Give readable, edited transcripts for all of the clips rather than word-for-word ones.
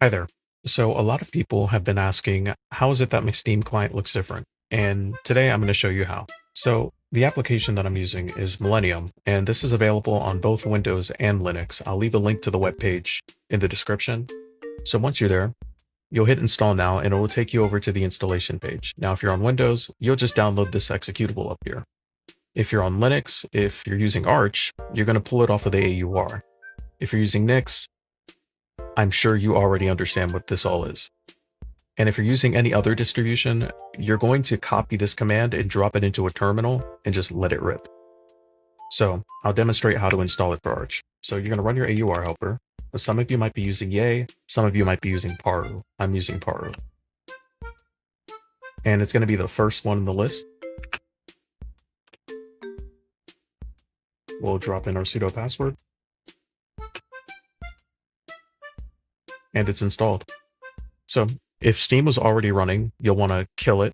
Hi there. So a lot of people have been asking, how is it that my Steam client looks different? And today I'm going to show you how. So the application that I'm using is Millennium, and this is available on both Windows and Linux. I'll leave a link to the web page in the description. So once you're there, you'll hit install now and it will take you over to the installation page. Now, if you're on Windows, you'll just download this executable up here. If you're on Linux, if you're using Arch, you're going to pull it off of the AUR. If you're using Nix, I'm sure you already understand what this all is. And if you're using any other distribution, you're going to copy this command and drop it into a terminal and just let it rip. So I'll demonstrate how to install it for Arch. So you're going to run your AUR helper. Some of you might be using Yay, some of you might be using Paru. I'm using Paru. And it's going to be the first one in the list. We'll drop in our sudo password. And it's installed. So if Steam was already running, you'll want to kill it.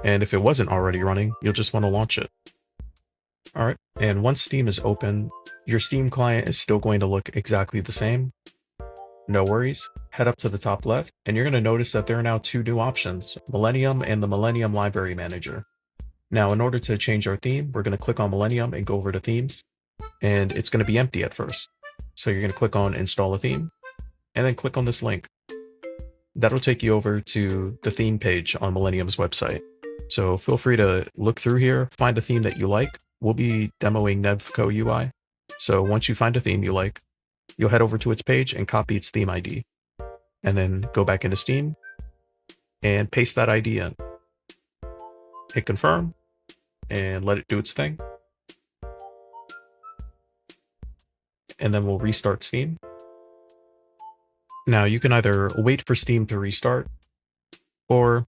And if it wasn't already running, you'll just want to launch it. All right. And once Steam is open, your Steam client is still going to look exactly the same. No worries. Head up to the top left, and you're going to notice that there are now two new options, Millennium and the Millennium Library Manager. Now, in order to change our theme, we're going to click on Millennium and go over to Themes. And it's going to be empty at first. So you're going to click on Install a Theme, and then click on this link. That'll take you over to the theme page on Millennium's website. So feel free to look through here, find a theme that you like. We'll be demoing Nevco UI. So once you find a theme you like, you'll head over to its page and copy its theme ID. And then go back into Steam and paste that ID in. Hit confirm and let it do its thing. And then we'll restart Steam. Now you can either wait for Steam to restart, or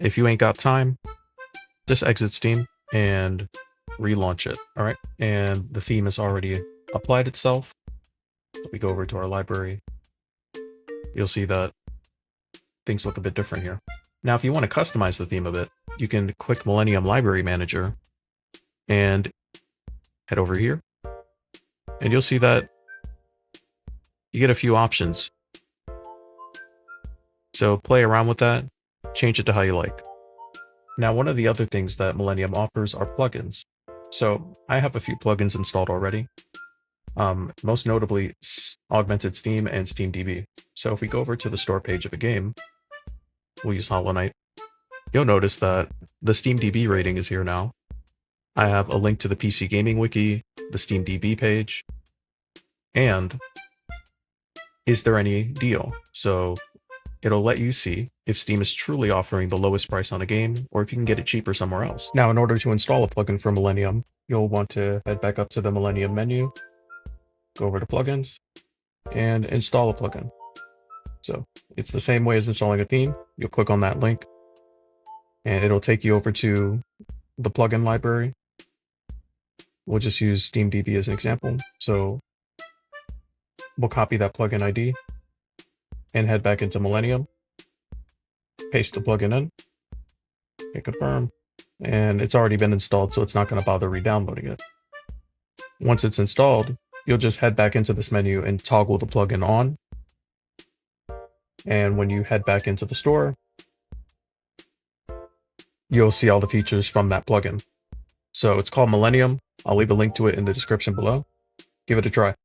if you ain't got time, just exit Steam and relaunch it. All right. And the theme has already applied itself. We go over to our library. You'll see that things look a bit different here. Now, if you want to customize the theme a bit, you can click Millennium Library Manager and head over here. And you'll see that you get a few options. So play around with that, change it to how you like. Now, one of the other things that Millennium offers are plugins. So I have a few plugins installed already. Most notably Augmented Steam and SteamDB. So if we go over to the store page of a game, we'll use Hollow Knight. You'll notice that the SteamDB rating is here now. I have a link to the PC Gaming Wiki, the SteamDB page, and is there any deal? So it'll let you see if Steam is truly offering the lowest price on a game, or if you can get it cheaper somewhere else. Now, in order to install a plugin for Millennium, you'll want to head back up to the Millennium menu, go over to plugins, and install a plugin. So it's the same way as installing a theme. You'll click on that link, and it'll take you over to the plugin library. We'll just use SteamDB as an example. So we'll copy that plugin ID and head back into Millennium, paste the plugin in, hit confirm, and it's already been installed, so it's not going to bother re-downloading it. Once it's installed, you'll just head back into this menu and toggle the plugin on. And when you head back into the store, you'll see all the features from that plugin. So it's called Millennium. I'll leave a link to it in the description below. Give it a try.